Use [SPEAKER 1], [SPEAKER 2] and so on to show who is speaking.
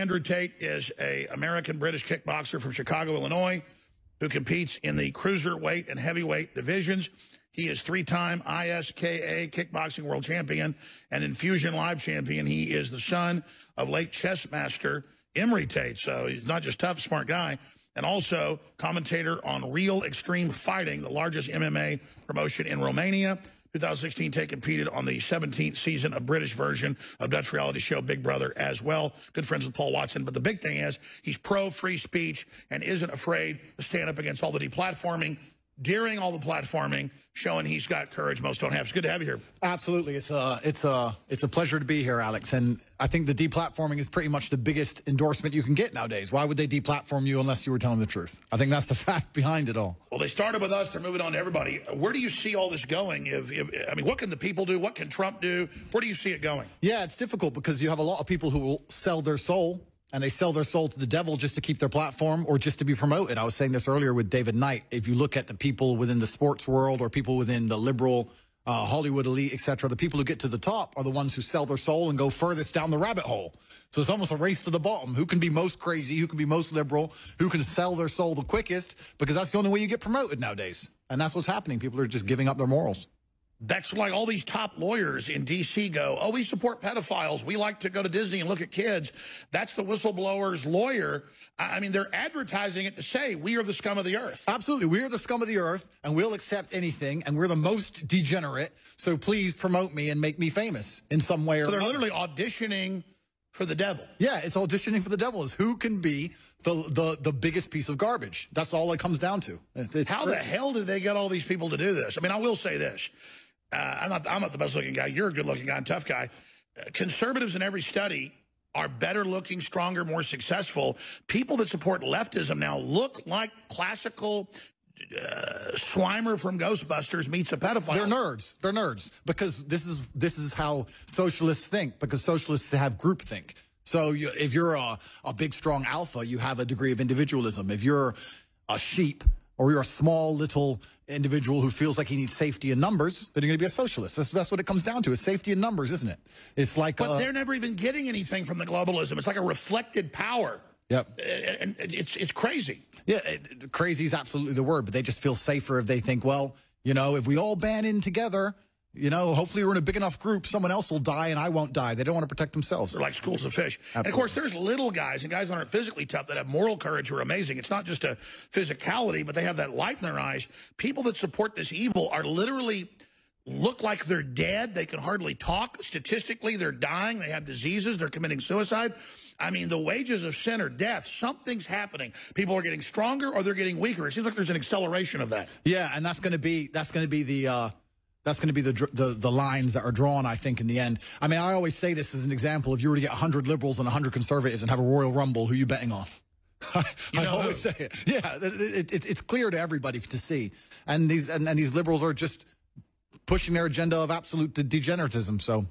[SPEAKER 1] Andrew Tate is an American-British kickboxer from Chicago, Illinois, who competes in the cruiserweight and heavyweight divisions. He is three-time ISKA kickboxing world champion and Infusion Live champion. He is the son of late chess master Emery Tate. So he's not just tough, smart guy, and also commentator on Real Extreme Fighting, the largest MMA promotion in Romania. 2016, Tate competed on the 17th season of British version of Dutch reality show Big Brother as well. Good friends with Paul Watson. But the big thing is he's pro-free speech and isn't afraid to stand up against all the deplatforming, during all the platforming, showing he's got courage most don't have. It's good to have you here.
[SPEAKER 2] Absolutely. It's a pleasure to be here, Alex. And I think the deplatforming is pretty much the biggest endorsement you can get nowadays. Why would they deplatform you unless you were telling the truth? I think that's the fact behind it all.
[SPEAKER 1] Well, they started with us. They're moving on to everybody. Where do you see all this going? I mean, what can the people do? What can Trump do? Where do you see it going?
[SPEAKER 2] Yeah, it's difficult because you have a lot of people who will sell their soul. And they sell their soul to the devil just to keep their platform or just to be promoted. I was saying this earlier with David Knight. If you look at the people within the sports world or people within the liberal Hollywood elite, etc., the people who get to the top are the ones who sell their soul and go furthest down the rabbit hole. So it's almost a race to the bottom. Who can be most crazy? Who can be most liberal? Who can sell their soul the quickest? Because that's the only way you get promoted nowadays. And that's what's happening. People are just giving up their morals.
[SPEAKER 1] That's like all these top lawyers in D.C. go, oh, we support pedophiles. We like to go to Disney and look at kids. That's the whistleblower's lawyer. I mean, they're advertising it to say we are the scum of the earth.
[SPEAKER 2] Absolutely. We are the scum of the earth, and we'll accept anything, and we're the most degenerate. So please promote me and make me famous in some way or
[SPEAKER 1] So they're
[SPEAKER 2] another.
[SPEAKER 1] literally auditioning for the devil.
[SPEAKER 2] Yeah, it's auditioning for the devil. Is who can be the biggest piece of garbage. That's all it comes down to.
[SPEAKER 1] How the hell did they get all these people to do this? I mean, I will say this. I'm not the best-looking guy. You're a good-looking guy and tough guy. Conservatives in every study are better-looking, stronger, more successful. People that support leftism now look like classical Slimer from Ghostbusters meets a pedophile.
[SPEAKER 2] They're nerds. They're nerds because this is how socialists think. Because socialists have groupthink. So if you're a big, strong alpha, you have a degree of individualism. If you're a sheep or you're a small little individual who feels like he needs safety in numbers, then you're going to be a socialist. That's what it comes down to, is safety in numbers, isn't it? It's like...
[SPEAKER 1] But they're never even getting anything from the globalism. It's like a reflected power.
[SPEAKER 2] Yep.
[SPEAKER 1] And it's crazy.
[SPEAKER 2] Yeah, crazy is absolutely the word, but they just feel safer if they think, well, you know, if we all band in together, you know, hopefully we're in a big enough group, someone else will die and I won't die. They don't want to protect themselves.
[SPEAKER 1] They're like schools of fish.
[SPEAKER 2] Absolutely.
[SPEAKER 1] And, of course, there's little guys and guys that aren't physically tough that have moral courage who are amazing. It's not just a physicality, but they have that light in their eyes. People that support this evil are literally look like they're dead. They can hardly talk. Statistically, they're dying. They have diseases. They're committing suicide. I mean, the wages of sin are death. Something's happening. People are getting stronger or they're getting weaker. It seems like there's an acceleration of that.
[SPEAKER 2] Yeah, and that's going to be the lines that are drawn, I think, in the end. I mean, I always say this as an example. If you were to get 100 liberals and 100 conservatives and have a Royal Rumble, who are you betting on? I always say it. Yeah, it's clear to everybody to see. And these liberals are just pushing their agenda of absolute degeneratism. So